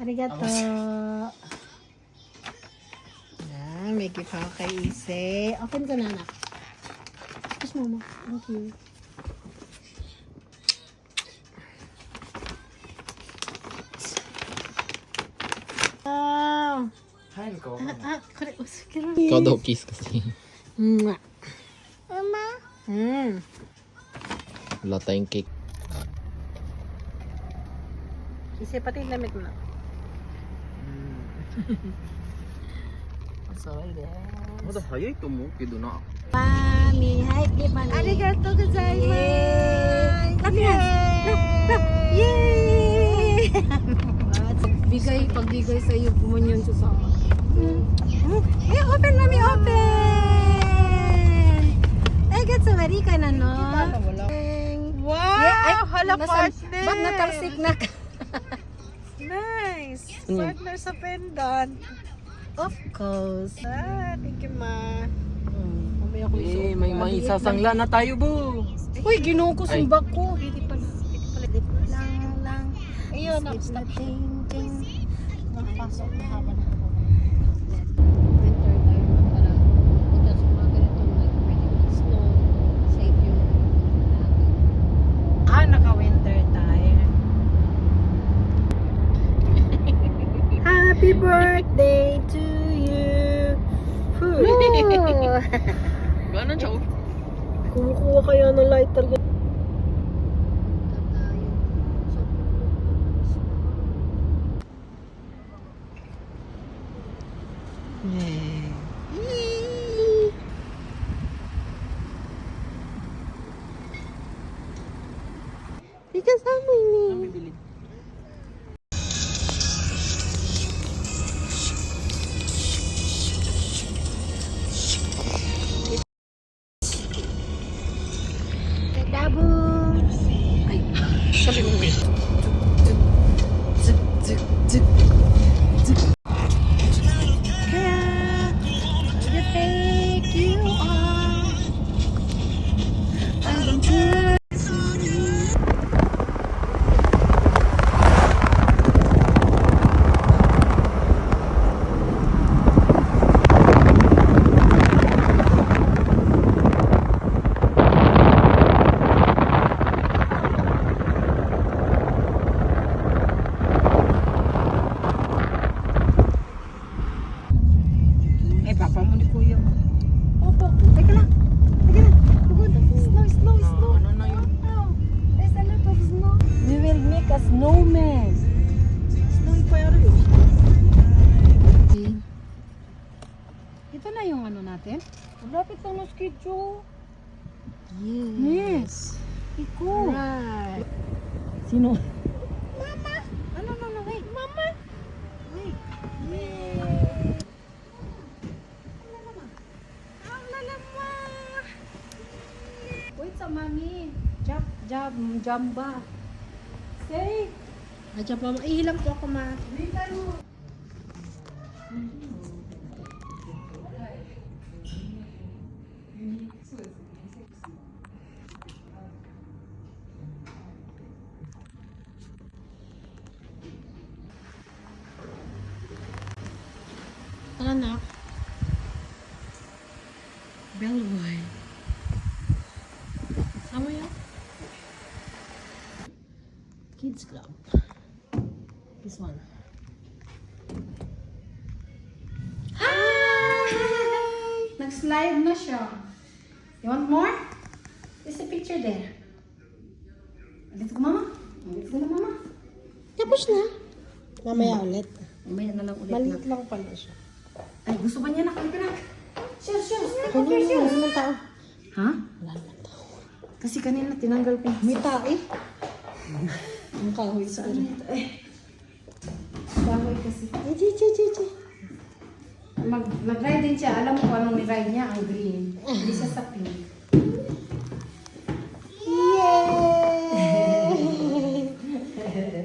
Arigato. Yan, may gift ako kay Ise. Open ko na, anak. Yes, mama. Thank you. Wow. Kore, usukiru. Ikaw daw kiss kasi. Mama. Wala tayong cake. Ise, pati yung lamit mo na. Sorry, Mada hayay to mo, kido na. Mami, hi, Mami. Arigato gozaimasu. Yay! Bigay, pagbigay sa iyo, pumunyon siya sa akin. Open, Mami, open! Ay, gatsa, mari ka na, no? Wow! Hala, partner! Ba't natalsik na ka? Nice! Partner sa pendant. Of course. Thank you, ma. Mamaya ko Eh, may isasangla na tayo, bo. Uy, ginuho ko Ay. sumbak ko. Hindi pala. Lang. Ayun, Stop. Nakapasok na haba na ako. Winter time na para punta sa mga ganitong like pwede mag-snow, save yung naka-winter time. Happy birthday to you! Ganon siya, oh. Kumukuha kaya ng lighter. Ika sa amin ni. Dabu. Ay, sabi mo. Kaya, the fake you are. I'm good. Ay, papa mo ni kuya. Opo, teka lang. Bukod. Snow. Ano na yun? There's a lot of snow. We will make a snowman. Snowy pa yun. Ito na yung ano natin? Lapit na schedule. Yes. Iko. Right. Sino? No, wait. Mama! Wait. Wait sa mami. Jamba. Say. Adya pa, ihilang po ako ma. Anak. Bellboy. Sama ya? Kids Club. This one. Hi! Nag-slide na siya. You want more? There's a picture there. Let's go, Mama. Let's go na, Mama. Tapos na. Mamaya ulit. Mamaya na lang ulit. Maliit lang pala siya. Ay, gusto ba niya na? Halika na. Sure. Ako na yun. Wala naman tao. Ha? Wala naman tao. Kasi kanina tinanggal ko. May tae. Ang kahoy sa ano. Bahoy kasi. Ay, chi. Mag-ride din siya. Alam mo kung anong ni-ride niya? Ang green. Hindi siya sa pink. Yay!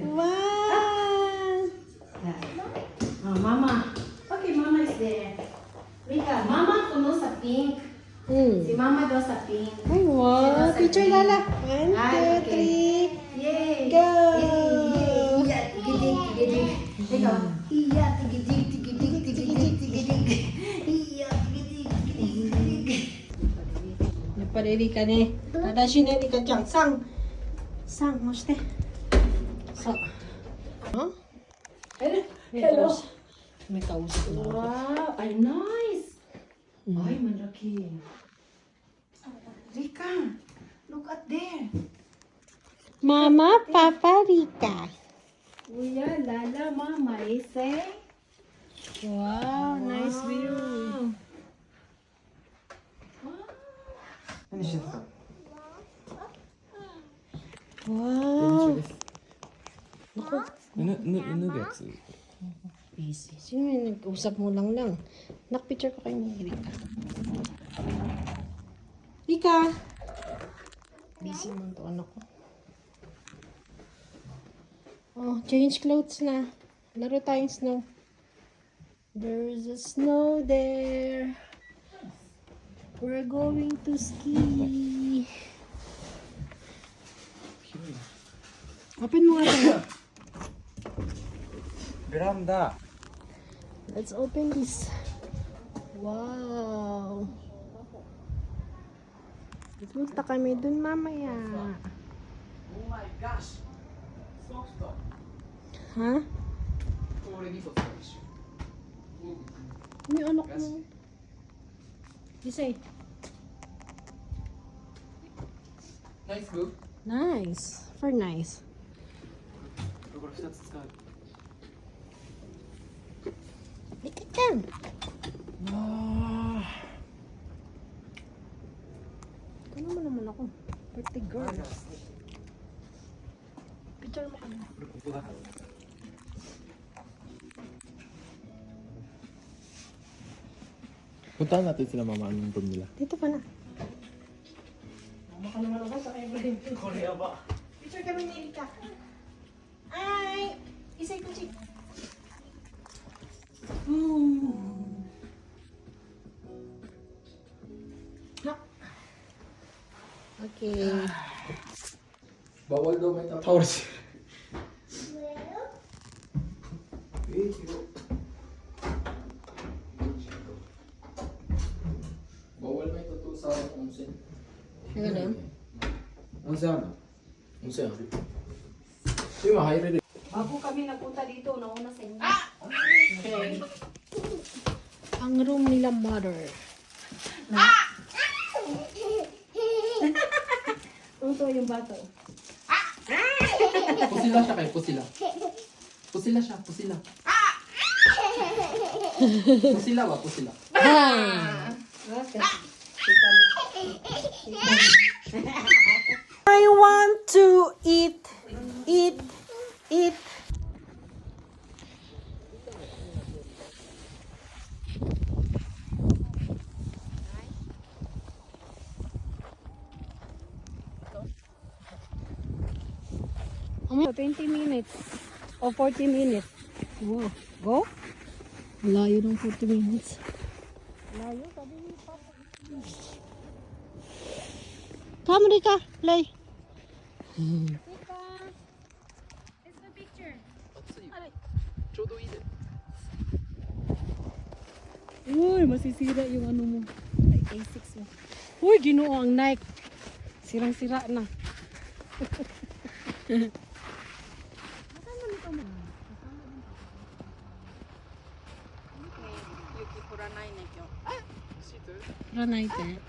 Wow! Mama. Okay, Mama is there. Rika, Mama kuno sa pink. Si Mama daw sa pink. Ay, wow. Picture Lala. 1, 2, 3. Yay! Go! Iya, tigidig, tigidig. Ikaw. Iya, tigidig, tigidig, tigidig, tigidig. Iya, tigidig, tigidig, tigidig. Napariri ka ni. Tadashi na ni ka dyan. Sang. Sang, moste. Sang. Huh? Hello. May kausap na ako. Wow, ay nice. Ay, malaki. Rika, look at there. Mama, Papa, Rika. Kuya, Lala, Mama, Ise. Wow, nice view. Wow. Easy. Sino yung nag-usap mo lang? Nak-picture ko kayo ni Rika. Rika! Busy man to anak ko. Oh, change clothes na. Laro tayong snow. There's a snow there. We're going to ski. Open mo nga tayo. Veranda. Let's open this. Wow. Punta kami dun mamaya. Oh my gosh. Stop. Ha? Already for fish. May anak mo. Isay. Nice boo. Nice. For nice. Ikit yan. Ano mo naman ako? Pretty girl. Picture mo kami. Puntahan natin sila mama anong room nila. Dito pa na. Baka naman ako sa Ibrahim. Korea ba? Picture kami ni Rika. Ay! Isay ko, Chick. Okay. Bawal daw may tatawars. Bawal may tattoo sa onsen. Ganun? Onsen? Onsen. Yung mahayre rin. Bago kami nagpunta dito, nauna sa inyo. Okay. Ang room nila mother. Ito yung bato. Pusila siya kayo, pusila. Pusila siya, pusila. Pusila ba, pusila. Okay. Kita na. I want to eat. Eat. So 20 minutes or 40 minutes. Wow. Go? Layo ng 40 minutes. Layo, sabi ni Papa. Come, Rika. Play. Rika. It's the picture. ちょうどいいで。 Uy, masisira yung ano mo. Ay, A6 mo. Uy, ginoo ang Nike. Sirang-sira na. Ranay te.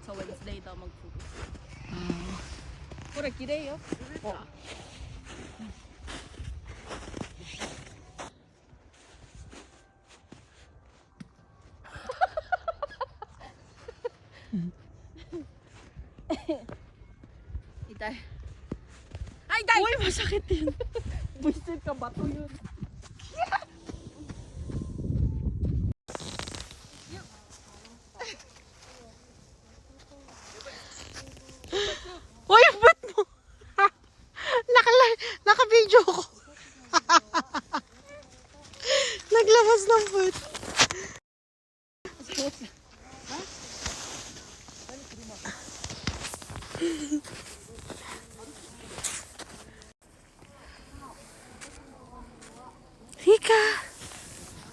So Wednesday daw mag-focus. Pura kirei yo. Itay. Ay, day! Uy, masakit din. Buisit ka, bato yun. Uy, ba't mo? Naka-video ko. Naglabas ng foot. Hika!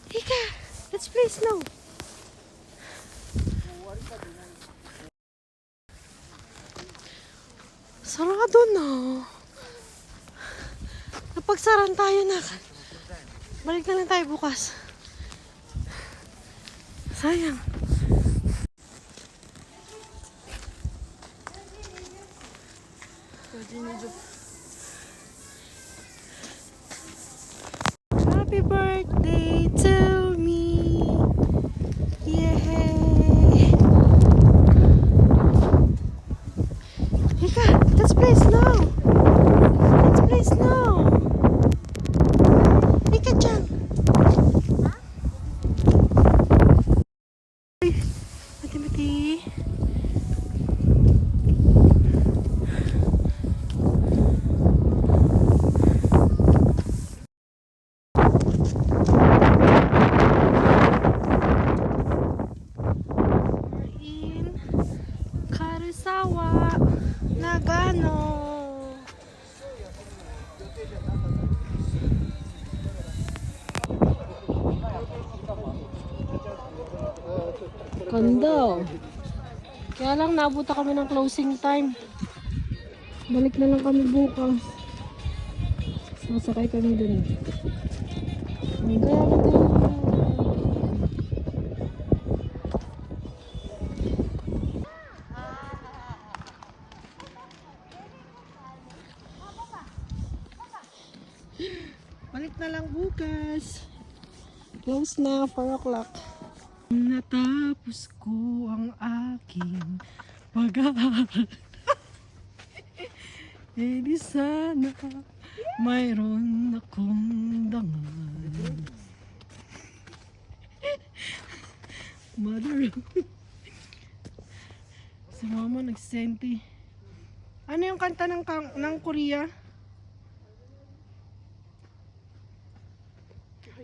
Hika! Let's play snow! Sarado na. Napagsaran tayo na. Balik na lang tayo bukas. Sayang. Happy birthday to me. Yay! Hika, let's play snow. Let's play snow. Hika-chan. Mati-mati. In Karisawa, Nagano. Ganda. Kaya lang nabuta kami ng closing time. Balik na lang kami bukas. Sasakay kami dun. Ang ganda. Balik na lang bukas. Close na, 4 o'clock. Natapos ko ang aking pag-aaral. Eh di sana mayroon akong dangal. Mother. Si mama nagsenti. Ano yung kanta ng Korea?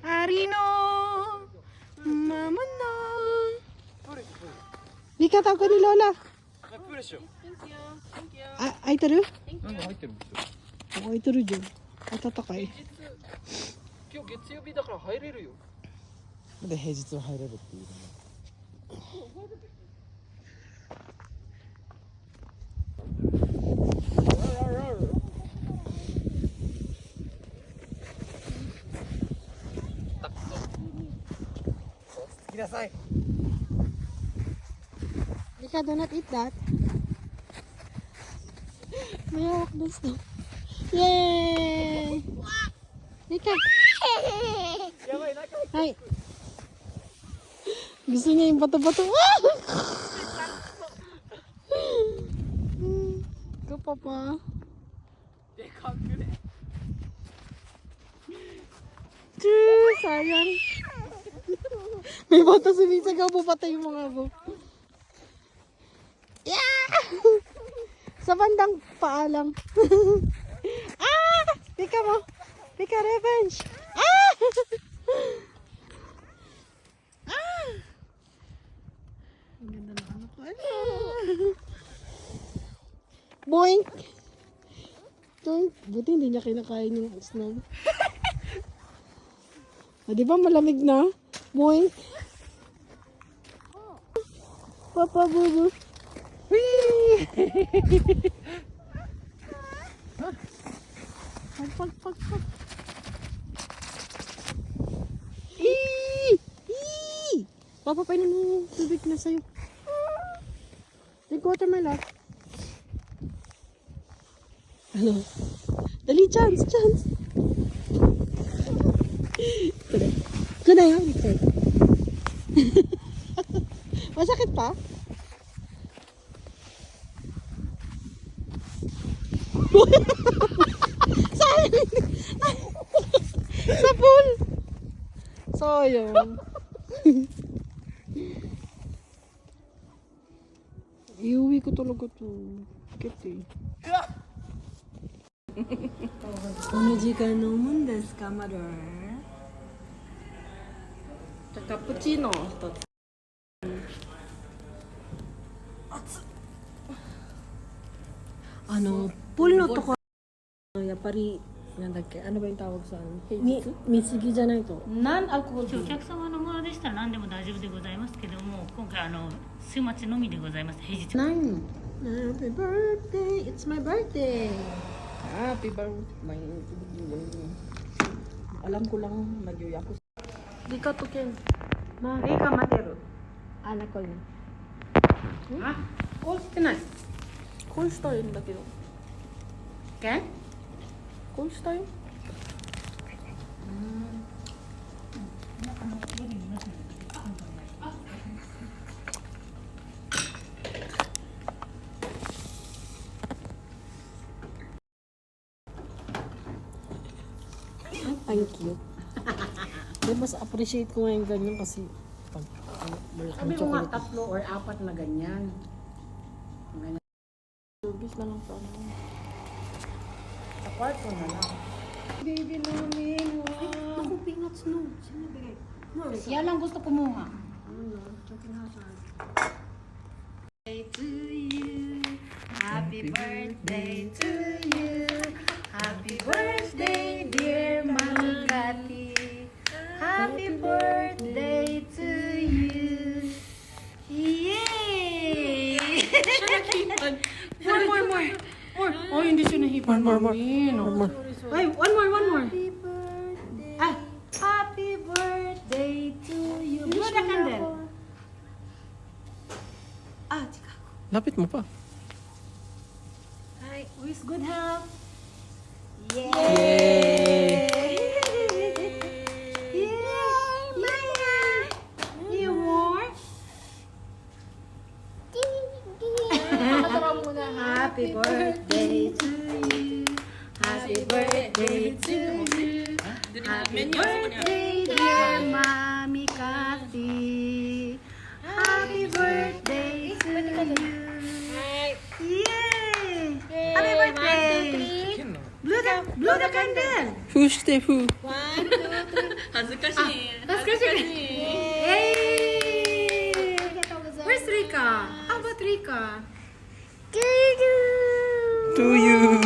Arino! Mama no! Mika, tawag ka ni Lola. Ay, taro? なんか入ってるんですよ。 Ako, ay taro dyan. At tatakay. 今日月曜日だから入れるよ。で平日は入れるっていう。来なさい。 Mika, do not eat that. May hawak doon snow. Yay! Mika! Ay! Gusto niya yung bato-bato. Ito pa pa. Sayang. May bato sumisigaw po patay yung mga bo. Yeah! Sa bandang paalang. Ah! Pika mo. Pika revenge. Ah! Ah! Ang ganda ng anak ko. Ano? Boing! Boing! Buti hindi niya kinakain yung snow. Ah, di ba malamig na? Boing! Papa bubu. Whee! Pag. Eee! Papa, painom mo tubig na sa'yo. Drink water, my love. Ano? Dali, chance. Good na yan. Masakit pa? Sayang! Sa pool! Sayang. Iuwi ko talaga to. Kit eh. お時間飲むんですか、マダー？じゃカプチーノ一つ。熱っ。pool no to ko. Ya pari, ano ba yung tawag sa mitsugi じゃないと Non-alcohol お drink. 客様のものでしたら何でも大丈夫でございますけども、今回週末のみでございます。平日。 Nine. Happy birthday! It's my birthday! Happy birthday. Alam ko lang, nagyuya ko. Di ka to, Ken. Rika Matero. Anak ko na. Ah, cold tonight. Cold style daけど。 Ken? Cold style? Thank you. Pero mas appreciate ko ngayon ganyan kasi pag Sabi mo nga 3 or 4 na ganyan. Ganyan. service na lang sa ano. Sa kwarto na lang. Baby namin, wow. Ako, peanuts no. Sino bigay? No, Yan lang gusto kumuha. Happy birthday to you. Happy birthday, dear Mami Cathy. Happy birthday to you. Yay! More. Oh, hindi siya nahipan. More. Ay, one more. Ah, happy birthday to you. Blow the candle. Ah, tika. Lapit mo pa. Hi, wish good health. Yay! Yay! Maya! You more? Happy birthday to you. Happy birthday to you. Happy birthday, dear Mami Cathy. Happy birthday to you. Yay! Happy birthday! Blow the candle. Whoしてwho? 恥ずかしい。 Yay! Where's Rika? How about Rika? To you.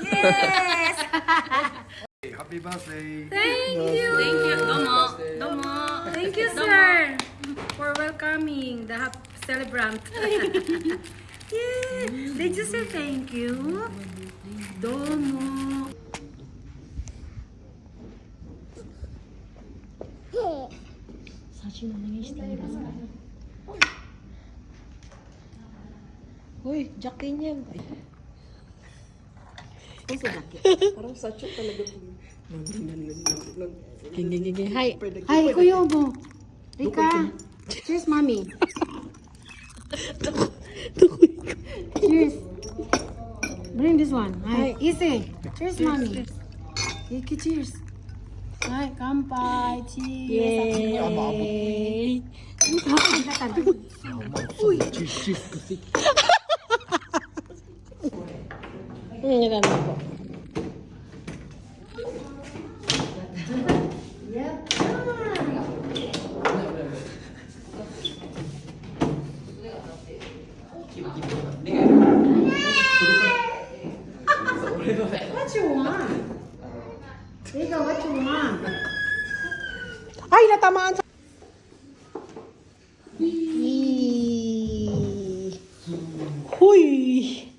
Yes! Happy birthday. Thank you! Thank you, sir, for welcoming the celebrant. Yeah. Did you say thank you? Domo. Hoy, Jackie niyan. Parang sacho talaga po. Gigi. Hi. Hi, Kuya Ubo. Rika. Cheers, mommy. Cheers. Bring this one. Hi. Easy. Cheers, mommy. Iki, cheers. Hi, kampai. Cheers. Yay! Ano na po? What you want? Rika, what you want? Ay, natamaan sa... Huy!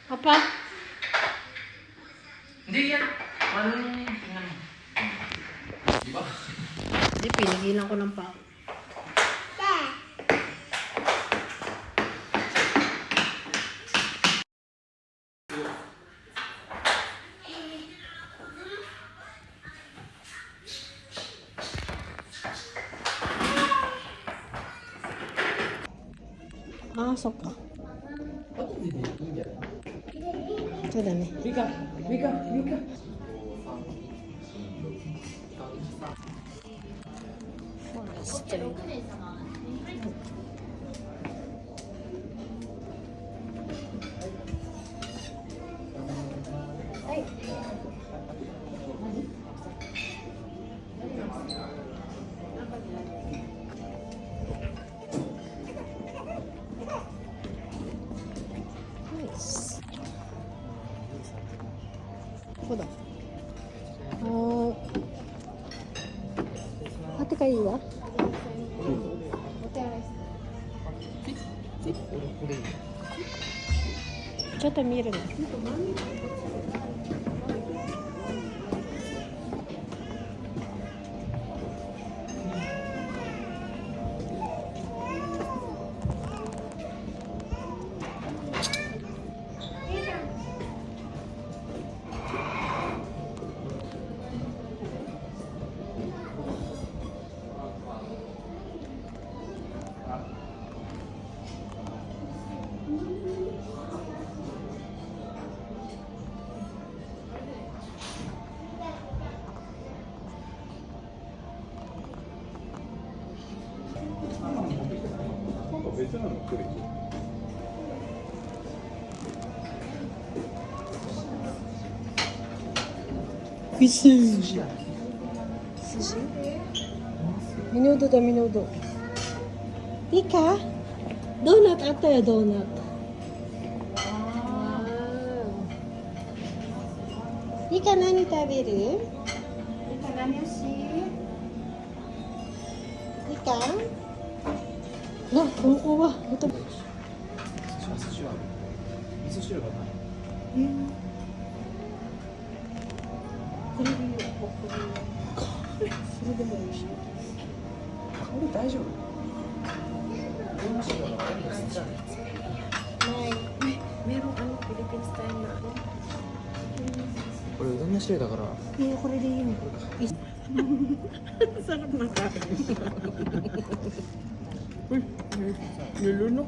Apa? Hindi yan. Anong... Diba? Hindi, pinigilan ko ng pa. Ah, so ka. Ito dami. Rika. Nice. ここだ。ate kayo ba?ちょっと見るの。Sushi. Sushi? Minudo da, minudo. Ika? Donut ata ya, donut. Ika, nani taberu? Ika, nani yoshi? Ika? Ah, kumukuha. Ito. 寿司は味噌汁がない。これでいいよ。それでもいいし。これ大丈夫？ない。Meron ano, Philippine style na ano. これうどんの汁だから。いや、これでいいよ。Sarap na kain. Uy, nilunok.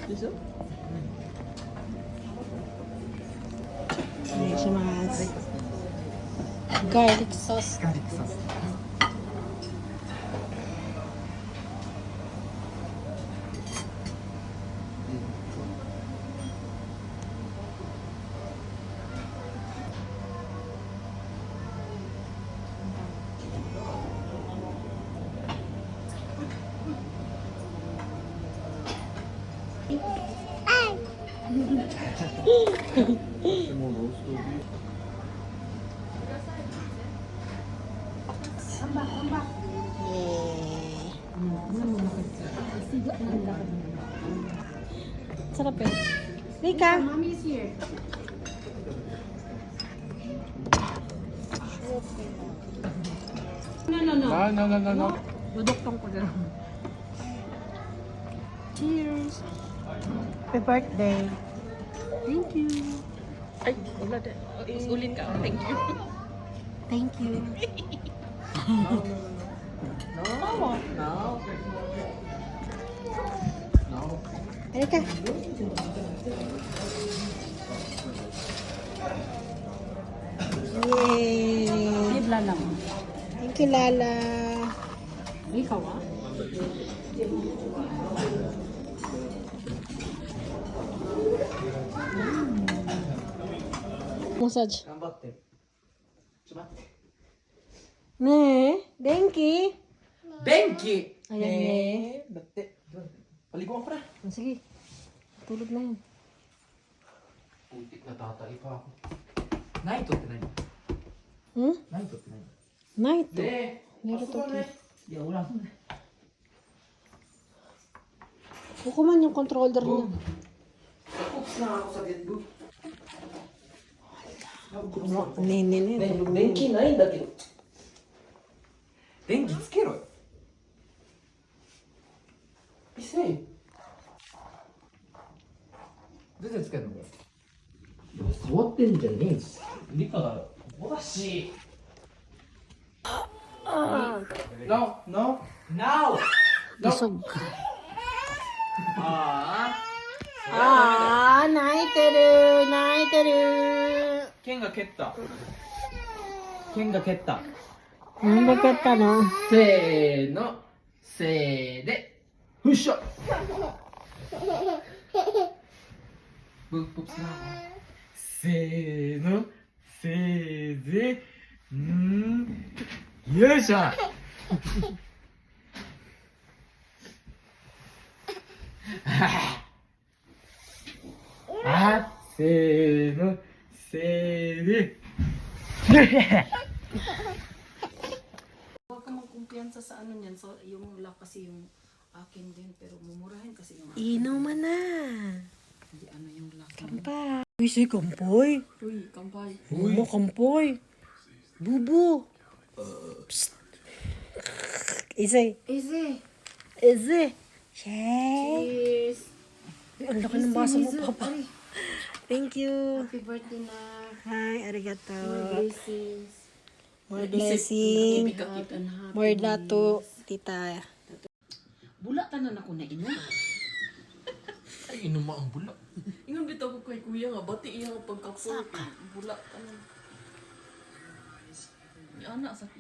でしょ？お願いします。ガーリックソース。ガーリックソース。Sarap eh. Rika! Mommy is here. No. Duduktong ko dyan. Cheers! Happy birthday! Thank you! Ay, wala din. Ulin ka. Thank you. Thank you! Rika! Yay! Bibla lang. Thank you, Lala! Ikaw ah. Massage. 頑張って。ちょっと待って。 Ne, Denki. Denki! Ayan, ne. Dati. Paliguan ko na. Oh, sige. Tulog na yan. Putik na tatai pa ako. Naitoって何？ Hmm? ナイトって何？ Night. ねえ。 Meron あそこ to. ね。いや、おらん。 Kukuman yung controller niya. Oops na ako sa Deadbook. Ne. 電気ないんだけど。電気つけろよ。せい。全然つけんのこれ。触ってんじゃねえし。リカがここだし。No. Busog. ああ。 泣いてる。泣いてる。剣が蹴った。剣が蹴った。Ang bigat pa, no? せーの。せーで。ふっしょ。ブップスナー。せーの。せーで。よいしょ。せーの。せーで。Huwag ka magkumpiyansa sa ano niyan. So, yung lock kasi yung akin din. Pero mumurahin kasi yung akin. Inuman na. Hindi ano yung lock. Kampay. Uy, si Kampoy. Uy, kampay. Mo, Kampoy. Bubu. Psst. Easy. Easy. Easy. Shay. Cheers. Ang laki ng baso mo, Easy, Papa. Ay, Thank you. happy birthday na. Hi, arigato. More blessings. More blessing. Health and happiness. More dato, tita. Bula tanan ako na ino. Ay, inuma ang bulak. Ingon bitaw ko kay kuya nga bati iya nga pagka-40. Bula tanan. Ni ana sa